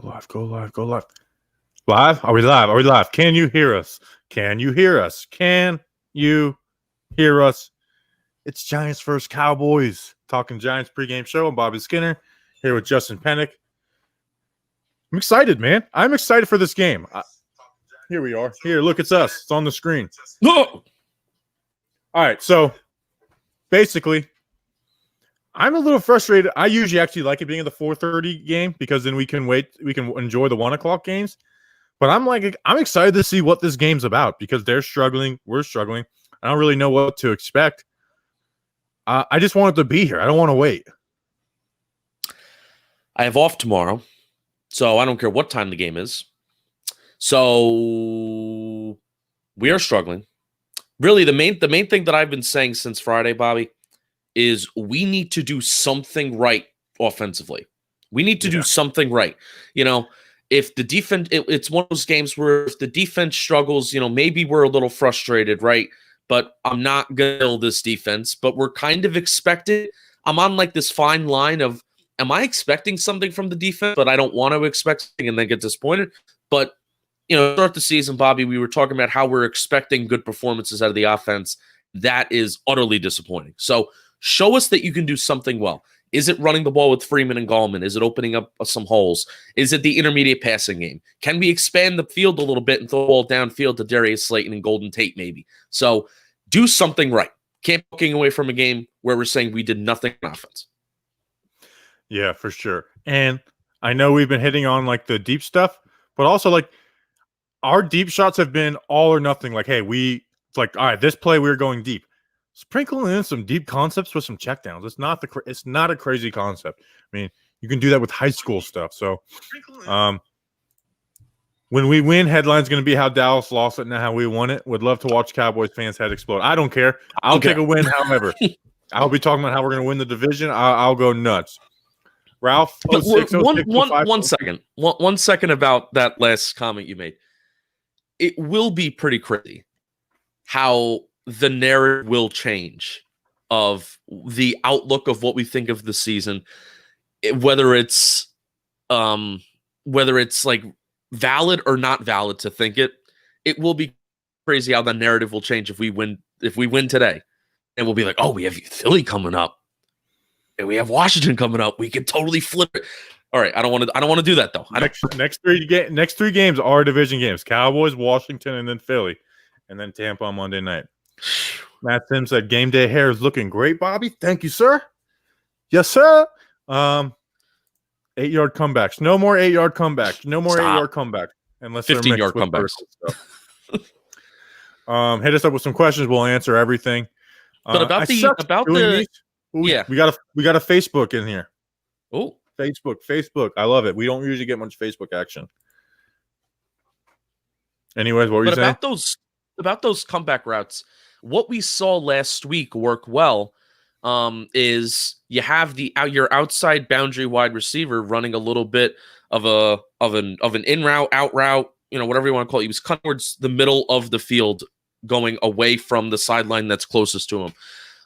Go live. Go live. Go live. Live? Are we live? Are we live? Can you hear us? Can you hear us? Can you hear us? It's Giants vs. Cowboys. Talking Giants pregame show. I'm Bobby Skinner here with Justin Pennick. I'm excited, man. I'm excited for this game. Here we are. Here, look, it's us. It's on the screen. All right, so basically, I'm a little frustrated. I usually actually like it being the 4:30 game because then we can wait. We can enjoy the 1 o'clock games. But I'm excited to see what this game's about because they're struggling. We're struggling. I don't really know what to expect. I just want it to be here. I don't want to wait. I have off tomorrow, so I don't care what time the game is. So we are struggling. Really, the main thing that I've been saying since Friday, Bobby, is we need to do something right offensively. We need to do something right. You know, if the defense, it's one of those games where if the defense struggles, you know, maybe we're a little frustrated, right? But I'm not going to kill this defense, but we're kind of expected. I'm on like this fine line of, am I expecting something from the defense, but I don't want to expect something and then get disappointed? But, you know, start the season, Bobby, we were talking about how we're expecting good performances out of the offense. That is utterly disappointing. So show us that you can do something well. Is it running the ball with Freeman and Gallman? Is it opening up some holes? Is it the intermediate passing game? Can we expand the field a little bit and throw the ball downfield to Darius Slayton and Golden Tate maybe? So do something right. Can't be walking away from a game where we're saying we did nothing on offense. Yeah, for sure. And I know we've been hitting on like the deep stuff, but also like our deep shots have been all or nothing. Like, hey, it's like, all right, this play we're going deep. Sprinkling in some deep concepts with some checkdowns. It's not a crazy concept. I mean, you can do that with high school stuff. So, when we win, headline's going to be how Dallas lost it, not how we won it. Would love to watch Cowboys fans' head explode. I don't care. I'll take a win, however. I'll be talking about how we're going to win the division. I'll go nuts. Ralph, 06, 06, one second about that last comment you made. It will be pretty crazy how the narrative will change of the outlook of what we think of the season, whether it's like valid or not valid to think it. It will be crazy how the narrative will change if we win today, and we'll be like, oh, we have Philly coming up, and we have Washington coming up. We can totally flip it. All right, I don't want to do that though. Next three games are division games: Cowboys, Washington, and then Philly, and then Tampa on Monday night. Matt Sims said, "Game day hair is looking great, Bobby. Thank you, sir. Yes, sir. 8-yard comebacks. No more 8-yard comebacks. No more 8-yard comebacks unless 15-yard comebacks. Hit us up with some questions. We'll answer everything. But we got a Facebook in here. Oh, Facebook. I love it. We don't usually get much Facebook action. Anyways, what were you saying? About those comeback routes, what we saw last week work well is you have your outside boundary wide receiver running a little bit of an in route, out route, you know, whatever you want to call it. He was cut towards the middle of the field, going away from the sideline that's closest to him.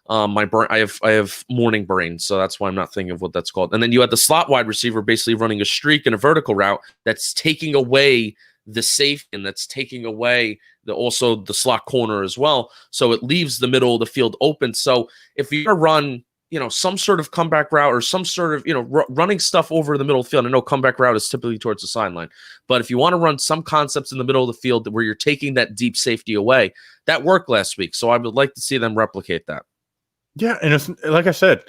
My brain, I have morning brain, so that's why I'm not thinking of what that's called. And then you had the slot wide receiver basically running a streak and a vertical route that's taking away the safe, and that's taking away also the slot corner as well. So it leaves the middle of the field open. So if you're run, you know, some sort of comeback route or some sort of, you know, running stuff over the middle of the field. I know comeback route is typically towards the sideline, but if you want to run some concepts in the middle of the field where you're taking that deep safety away, that worked last week. So I would like to see them replicate that. Yeah, and it's like I said,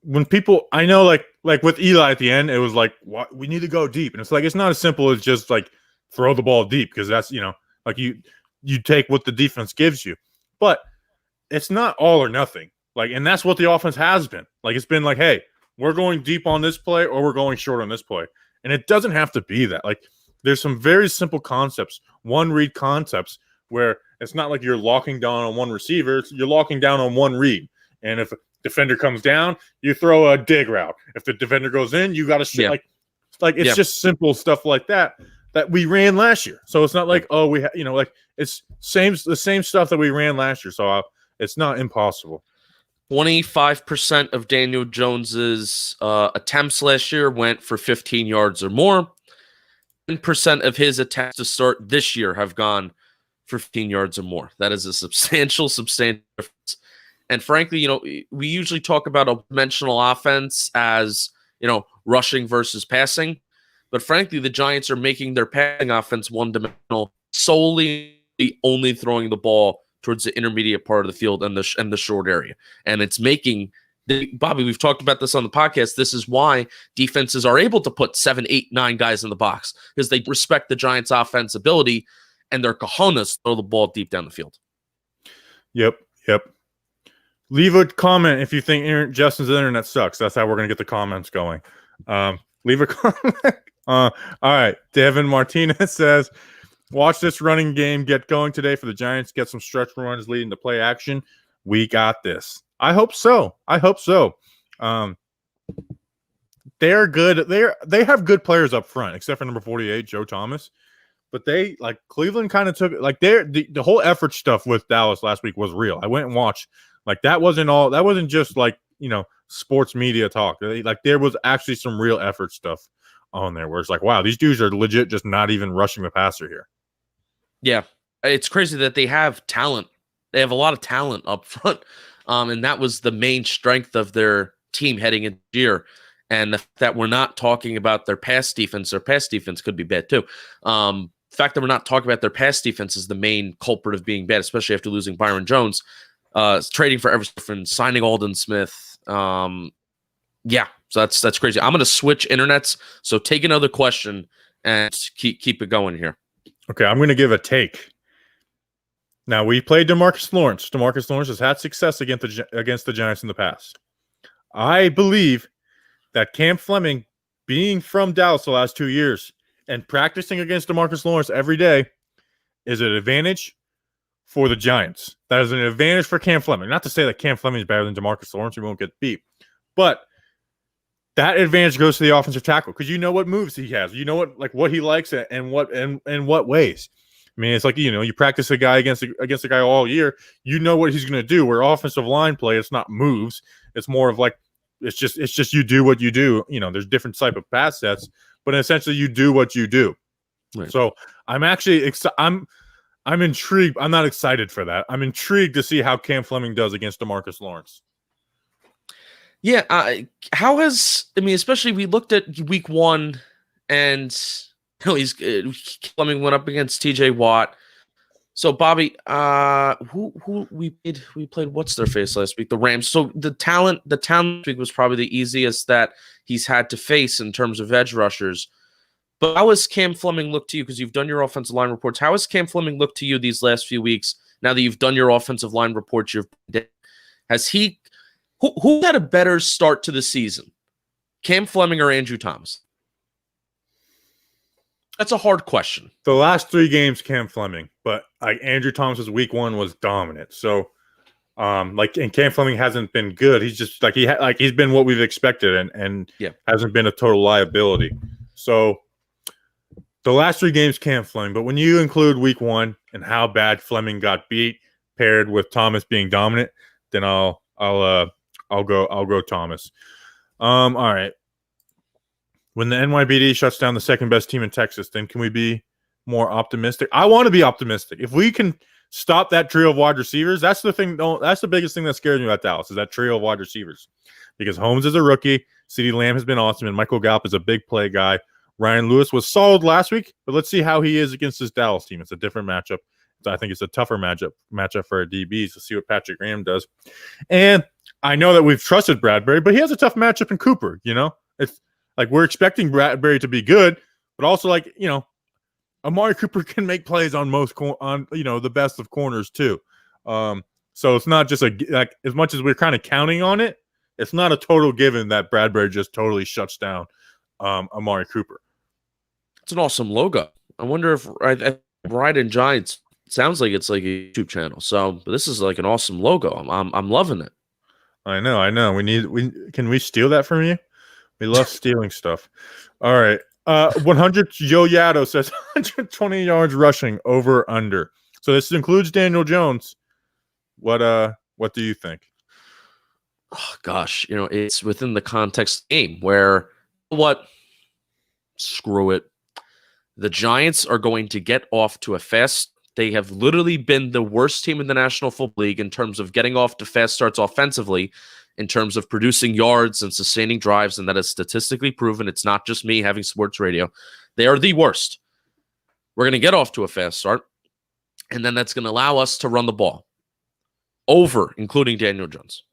when people, I know, like with Eli at the end, it was like, what, we need to go deep, and it's like it's not as simple as just like throw the ball deep, because that's, you know, like you take what the defense gives you, but it's not all or nothing. Like, and that's what the offense has been. Like, it's been like, hey, we're going deep on this play or we're going short on this play, and it doesn't have to be that. Like, there's some very simple concepts, one read concepts, where it's not like you're locking down on one receiver, you're locking down on one read. And if a defender comes down, you throw a dig route. If the defender goes in, you got to it's just simple stuff like that we ran last year. So it's not like, oh, it's the same stuff that we ran last year. So it's not impossible. 25% of Daniel Jones's attempts last year went for 15 yards or more. 10% of his attempts to start this year have gone for 15 yards or more. That is a substantial difference. And frankly, we usually talk about a dimensional offense as, rushing versus passing. But frankly, the Giants are making their passing offense one-dimensional, solely only throwing the ball towards the intermediate part of the field and the short area. And it's making Bobby, we've talked about this on the podcast. This is why defenses are able to put 7, 8, 9 guys in the box, because they respect the Giants' offense ability and their cojones throw the ball deep down the field. Yep. Leave a comment if you think Justin's internet sucks. That's how we're going to get the comments going. Leave a comment. All right. Devin Martinez says, watch this running game get going today for the Giants. Get some stretch runs leading to play action. We got this. I hope so. They're good. They have good players up front, except for number 48, Joe Thomas. But they Cleveland kind of took the whole effort stuff with Dallas last week was real. I went and watched. That wasn't just sports media talk. There was actually some real effort stuff on there where it's wow, these dudes are legit just not even rushing the passer here. Yeah. It's crazy that they have talent. They have a lot of talent up front. And that was the main strength of their team heading into the year. And the fact that we're not talking about their pass defense could be bad too. The fact that we're not talking about their pass defense is the main culprit of being bad, especially after losing Byron Jones, trading for Everson, signing Aldon Smith. Yeah, so that's crazy. I'm going to switch internets. So take another question and keep it going here. Okay, I'm going to give a take. Now, we played DeMarcus Lawrence. DeMarcus Lawrence has had success against the Giants in the past. I believe that Cam Fleming, being from Dallas the last 2 years and practicing against DeMarcus Lawrence every day, is an advantage for the Giants. That is an advantage for Cam Fleming. Not to say that Cam Fleming is better than DeMarcus Lawrence. He won't get beat. But that advantage goes to the offensive tackle because you know what moves he has. You know what he likes and what ways. I mean, it's you practice a guy against a guy all year. You know what he's going to do. Where offensive line play, it's not moves. It's more of it's just you do what you do. There's different type of pass sets, but essentially you do what you do. Right. So I'm actually I'm intrigued. I'm not excited for that. I'm intrigued to see how Cam Fleming does against DeMarcus Lawrence. Yeah, especially we looked at week 1 and Fleming went up against TJ Watt. So Bobby, who we played what's their face last week? The Rams. So the talent week was probably the easiest that he's had to face in terms of edge rushers. But how has Cam Fleming looked to you? Because you've done your offensive line reports. How has Cam Fleming looked to you these last few weeks? Now that you've done your offensive line reports, has he who had a better start to the season? Cam Fleming or Andrew Thomas? That's a hard question. The last 3 games, Cam Fleming, but Andrew Thomas's week 1 was dominant. So, and Cam Fleming hasn't been good. He's just he's been what we've expected, and hasn't been a total liability. So, the last 3 games, Cam Fleming, but when you include week 1 and how bad Fleming got beat, paired with Thomas being dominant, then I'll go Thomas. All right. When the NYPD shuts down the second best team in Texas, then can we be more optimistic? I want to be optimistic. If we can stop that trio of wide receivers, that's the thing. That's the biggest thing that scares me about Dallas is that trio of wide receivers. Because Holmes is a rookie, CeeDee Lamb has been awesome, and Michael Gallup is a big play guy. Ryan Lewis was solid last week, but let's see how he is against this Dallas team. It's a different matchup. I think it's a tougher matchup for our DBs to see what Patrick Graham does. And I know that we've trusted Bradbury, but he has a tough matchup in Cooper. It's we're expecting Bradbury to be good, but also Amari Cooper can make plays on the best of corners too. So it's not just as much as we're kind of counting on it. It's not a total given that Bradbury just totally shuts down Amari Cooper. It's an awesome logo. I wonder if Ride and Giants sounds like it's like a YouTube channel. So, but this is like an awesome logo. I'm loving it. I know. Can we steal that from you? We love stealing stuff. All right. 100 Joe Yado says 120 yards rushing over under. So this includes Daniel Jones. What do you think? Oh, gosh, it's within the context of the game where screw it. The Giants are going to get off to a fast. They have literally been the worst team in the National Football League in terms of getting off to fast starts offensively, in terms of producing yards and sustaining drives, and that is statistically proven. It's not just me having sports radio. They are the worst. We're going to get off to a fast start, and then that's going to allow us to run the ball. Over, including Daniel Jones.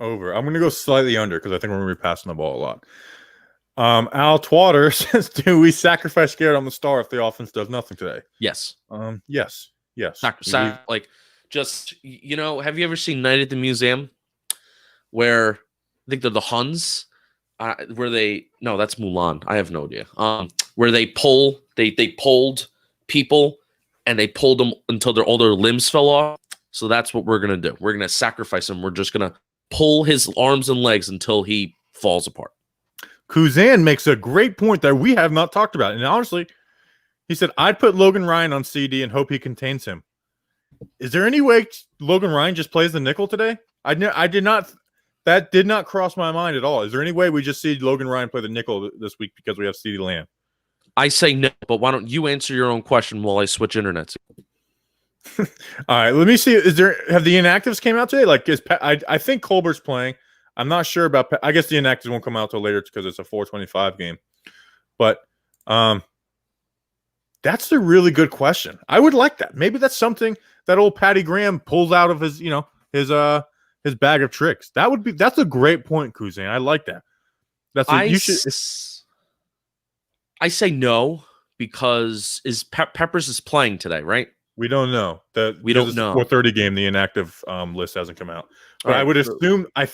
Over. I'm going to go slightly under because I think we're going to be passing the ball a lot. Al Twatter says, do we sacrifice Garrett on the star if the offense does nothing today? Yes. Yes. Like, just, have you ever seen Night at the Museum where I think they're the Huns, where no, that's Mulan. I have no idea. Where they pulled people and they pulled them until all their limbs fell off. So that's what we're going to do. We're going to sacrifice him. We're just going to pull his arms and legs until he falls apart. Kuzan makes a great point that we have not talked about. And honestly, he said, I'd put Logan Ryan on CD and hope he contains him. Is there any way Logan Ryan just plays the nickel today? That did not cross my mind at all. Is there any way we just see Logan Ryan play the nickel this week because we have CeeDee Lamb? I say no, but why don't you answer your own question while I switch internets? All right, let me see. Have the inactives came out today? Like, I think Colbert's playing. I'm not sure about. I guess the inactives won't come out till later because it's a 4:25 game. But that's a really good question. I would like that. Maybe that's something that old Patty Graham pulls out of his bag of tricks. That's a great point, Kuzan. I like that. I say no because Peppers is playing today, right? We don't know. We don't know. 4:30 game. The inactive list hasn't come out. But right. I would assume. I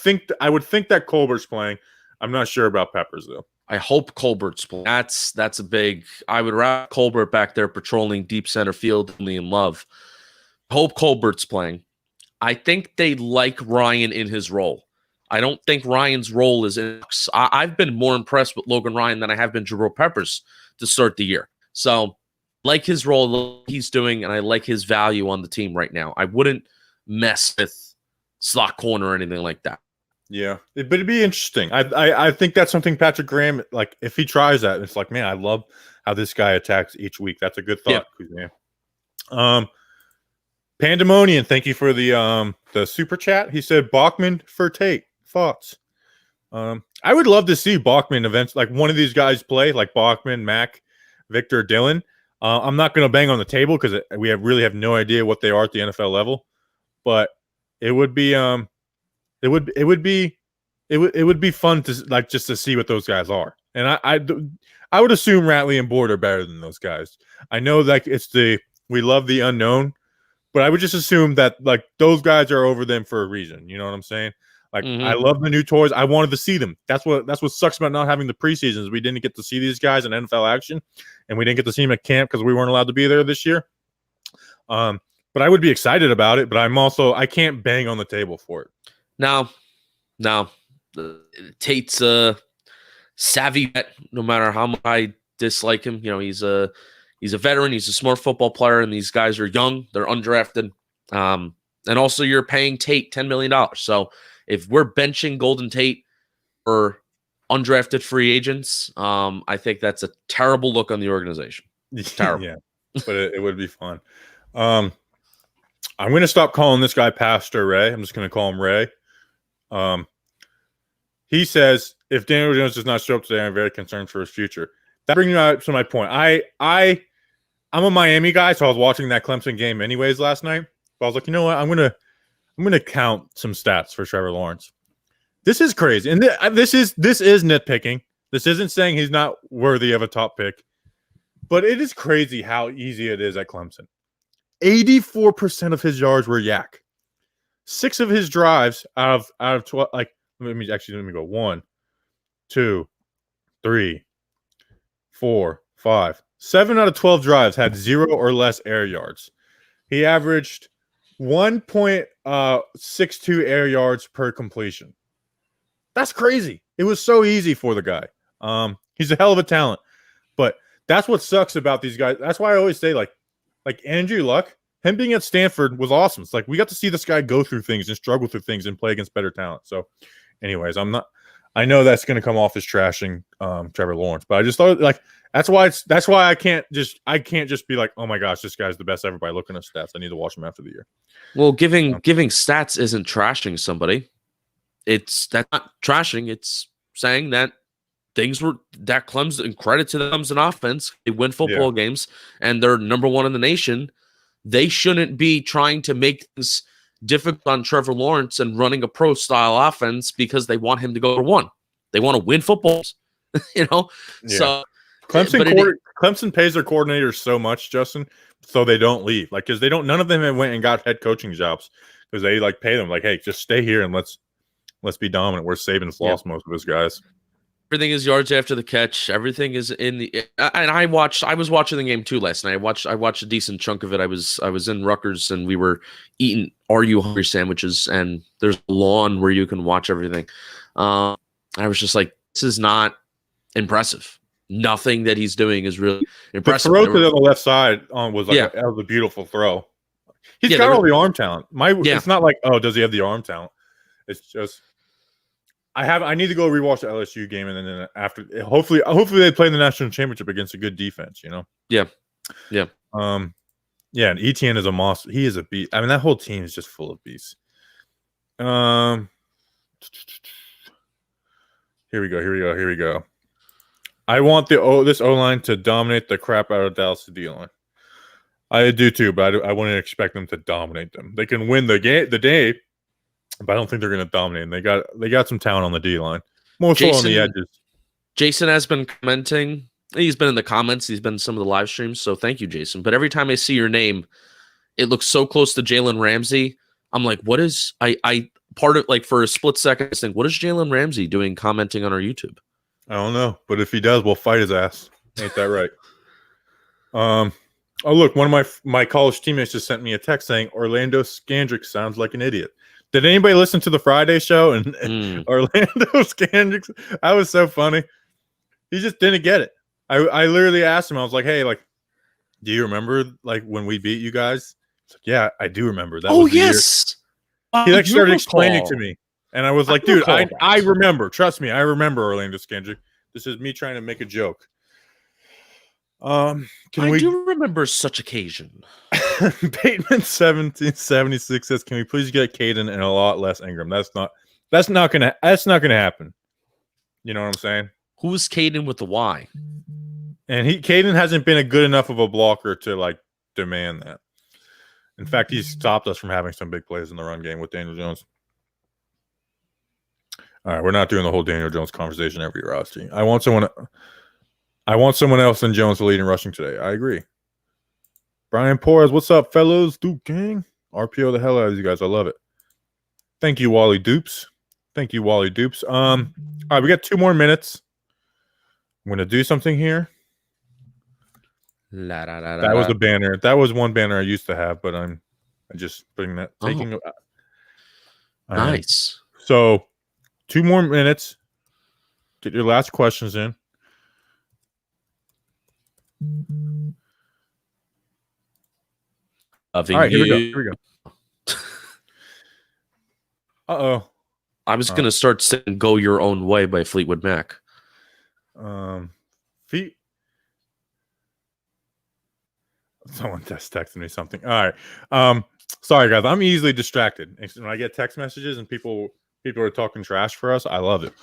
would think that Colbert's playing. I'm not sure about Peppers though. I hope Colbert's playing. That's a big. I would rather Colbert back there patrolling deep center field only in love. Hope Colbert's playing. I think they like Ryan in his role. I don't think Ryan's role is in. I've been more impressed with Logan Ryan than I have been Jabril Peppers to start the year. So, like his role he's doing, and I like his value on the team right now. I wouldn't mess with slot corner or anything like that. Yeah, but it'd be interesting. I think that's something Patrick Graham, like, if he tries that, it's like, man, I love how this guy attacks each week. That's a good thought. Yeah. Pandemonium, thank you for the super chat. He said Bachman for Tate. Thoughts? I would love to see Bachman events, like one of these guys play, like Bachman, Mack, Victor, Dillon. I'm not going to bang on the table because we really have no idea what they are at the NFL level, but it would be it would be fun to, like, just to see what those guys are. And I would assume Ratley and Board are better than those guys. I know, like, we love the unknown, but I would just assume that, like, those guys are over them for a reason. You know what I'm saying? Like, I love the new toys. I wanted to see them. That's what sucks about not having the preseasons. We didn't get to see these guys in NFL action, and we didn't get to see them at camp because we weren't allowed to be there this year. But I would be excited about it. But I can't bang on the table for it. No. Tate's a savvy vet. No matter how much I dislike him, he's a veteran. He's a smart football player, and these guys are young. They're undrafted. And also, you're paying Tate $10 million. So if we're benching Golden Tate for undrafted free agents, I think that's a terrible look on the organization. Terrible. Yeah, but it would be fun. I'm going to stop calling this guy Pastor Ray. I'm just going to call him Ray. He says, if Daniel Jones does not show up today, I'm very concerned for his future. That brings me to my point. I'm a Miami guy, so I was watching that Clemson game anyways last night. But I was like, you know what? I'm gonna count some stats for Trevor Lawrence. This is crazy, and this is nitpicking. This isn't saying he's not worthy of a top pick, but it is crazy how easy it is at Clemson. 84% of his yards were yak. 6 of his drives out of 12. Like, let me go 1, 2, 3, 4, 5, 7 out of 12 drives had 0 or less air yards. He averaged 1.62 air yards per completion. That's crazy. It was so easy for the guy. He's a hell of a talent. But that's what sucks about these guys. That's why I always say, like Andrew Luck, him being at Stanford was awesome. It's like we got to see this guy go through things and struggle through things and play against better talent. So anyways, I'm I know that's going to come off as trashing Trevor Lawrence, but I just thought like that's why I can't just be like, oh my gosh, this guy's the best ever by looking at stats. I need to watch him after the year. Well, giving stats isn't trashing somebody. That's not trashing. It's saying that things were that Clemson, credit to the Clemson offense, they win football games and they're number one in the nation. They shouldn't be trying to make things difficult on Trevor Lawrence and running a pro style offense because they want him to go for one. They want to win footballs, you know. Yeah. So Clemson pays their coordinators so much, Justin, so they don't leave. Like because none of them went and got head coaching jobs because they like pay them like, hey, just stay here and let's be dominant. Where Saban's lost most of his guys. Everything is yards after the catch. Everything is in the. And I was watching the game too last night. I watched a decent chunk of it. I was in Rutgers and we were eating "Are You Hungry" sandwiches, and there's a lawn where you can watch everything. I was just like, this is not impressive. Nothing that he's doing is really impressive. The throw to the left side was like that was a beautiful throw. He's got all the arm talent. It's not like, oh, does he have the arm talent? It's just. I need to go rewatch the LSU game, and then after, hopefully they play in the national championship against a good defense. You know. Yeah. And Etienne is a monster. He is a beast. I mean, that whole team is just full of beasts. Here we go. I want this O-line to dominate the crap out of Dallas D-line. I do too, but I wouldn't expect them to dominate them. They can win the day. But I don't think they're going to dominate. And they got some talent on the D line, more so on the edges. Jason has been commenting. He's been in the comments. He's been in some of the live streams. So thank you, Jason. But every time I see your name, it looks so close to Jalen Ramsey. I'm like, what is I part of like for a split second? I think, what is Jalen Ramsey doing commenting on our YouTube? I don't know, but if he does, we'll fight his ass. Ain't that right? Oh look, one of my college teammates just sent me a text saying Orlando Scandrick sounds like an idiot. Did anybody listen to the Friday show and Orlando Scandrick? That was so funny. He just didn't get it. I literally asked him. I was like, "Hey, like, do you remember like when we beat you guys?" He's like, "Yeah, I do remember that." Oh yes. He like started explaining to me, and I was like, "Dude, I remember. Trust me, I remember Orlando Scandrick. This is me trying to make a joke." I do remember such occasion. Bateman 1776 says, "Can we please get Caden and a lot less Ingram?" That's not gonna happen. You know what I'm saying? Who's Caden with the Y? And Caden hasn't been a good enough of a blocker to like demand that. In fact, he's stopped us from having some big plays in the run game with Daniel Jones. All right, we're not doing the whole Daniel Jones conversation every roster. I want someone else than Jones to lead in rushing today. I agree. Brian Porras, what's up, fellows? Duke gang. RPO the hell out of you guys. I love it. Thank you, Wally Dupes. All right, we got 2 more minutes. I'm gonna do something here. That was a banner. That was one banner I used to have, but I just putting that Nice. So 2 more minutes. Get your last questions in. All right, here we go. Uh-oh. I was going to start saying "Go Your Own Way" by Fleetwood Mac. Someone just texted me something. All right. Sorry, guys. I'm easily distracted. When I get text messages and people are talking trash for us, I love it.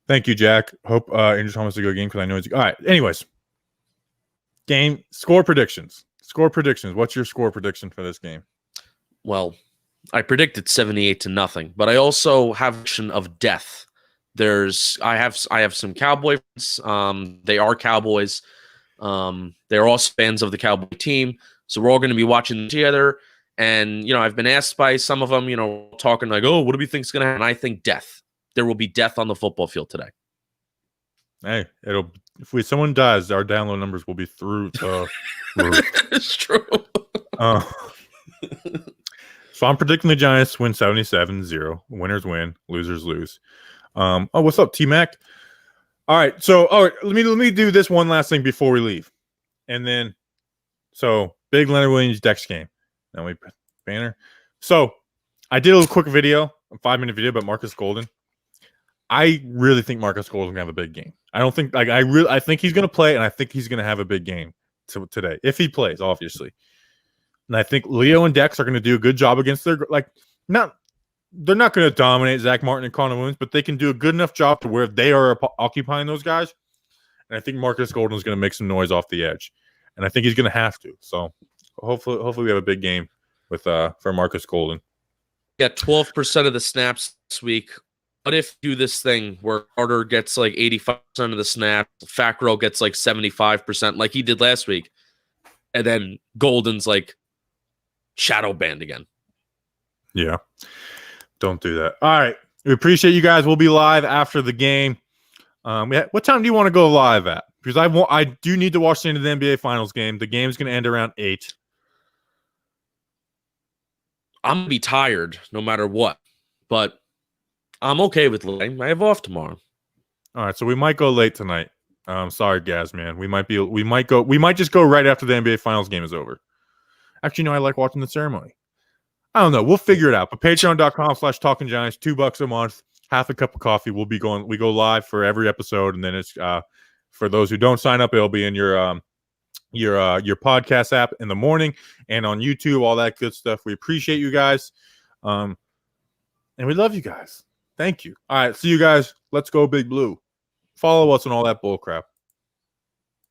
Thank you, Jack. Hope Andrew Thomas is a good game because I know it's... All right. Anyways. Game. Score predictions. What's your score prediction for this game? Well, I predicted 78-0, but I also have a vision of death. I have some Cowboy friends. They are Cowboys. They're also fans of the Cowboy team. So we're all going to be watching together. And, I've been asked by some of them, talking like, oh, what do we think is going to happen? I think death. There will be death on the football field today. Hey, if someone dies, our download numbers will be through the roof. It's true. So I'm predicting the Giants win 77-0. Winners win, losers lose. What's up, T-Mac? All right, so let me do this one last thing before we leave. And then big Leonard Williams Dex game. Now we banner. So I did a little quick video, a 5-minute video about Marcus Golden. I really think Marcus Golden's gonna have a big game. I don't think I think he's gonna play, and I think he's gonna have a big game today if he plays, obviously. And I think Leo and Dex are gonna do a good job against their they're not gonna dominate Zach Martin and Connor Williams, but they can do a good enough job to where they are occupying those guys. And I think Marcus Golden is gonna make some noise off the edge, and I think he's gonna have to. So hopefully we have a big game with for Marcus Golden. Yeah, 12% of the snaps this week. What if you do this thing where Carter gets like 85% of the snaps, Fackrell gets like 75%, like he did last week, and then Golden's like shadow banned again? Yeah, don't do that. All right, we appreciate you guys. We'll be live after the game. What time do you want to go live at? Because I do need to watch the end of the NBA Finals game. The game's going to end around 8. I'm going to be tired no matter what, but I'm okay with late. I have off tomorrow. All right, so we might go late tonight. Sorry, Gaz, man. We might just go right after the NBA Finals game is over. Actually, no, I like watching the ceremony. I don't know. We'll figure it out. But patreon.com/TalkingGiants, $2 a month, half a cup of coffee. We go live for every episode, and then it's for those who don't sign up, it'll be in your podcast app in the morning and on YouTube, all that good stuff. We appreciate you guys. And we love you guys. Thank you. All right, see you guys. Let's go Big Blue. Follow us on all that bull crap.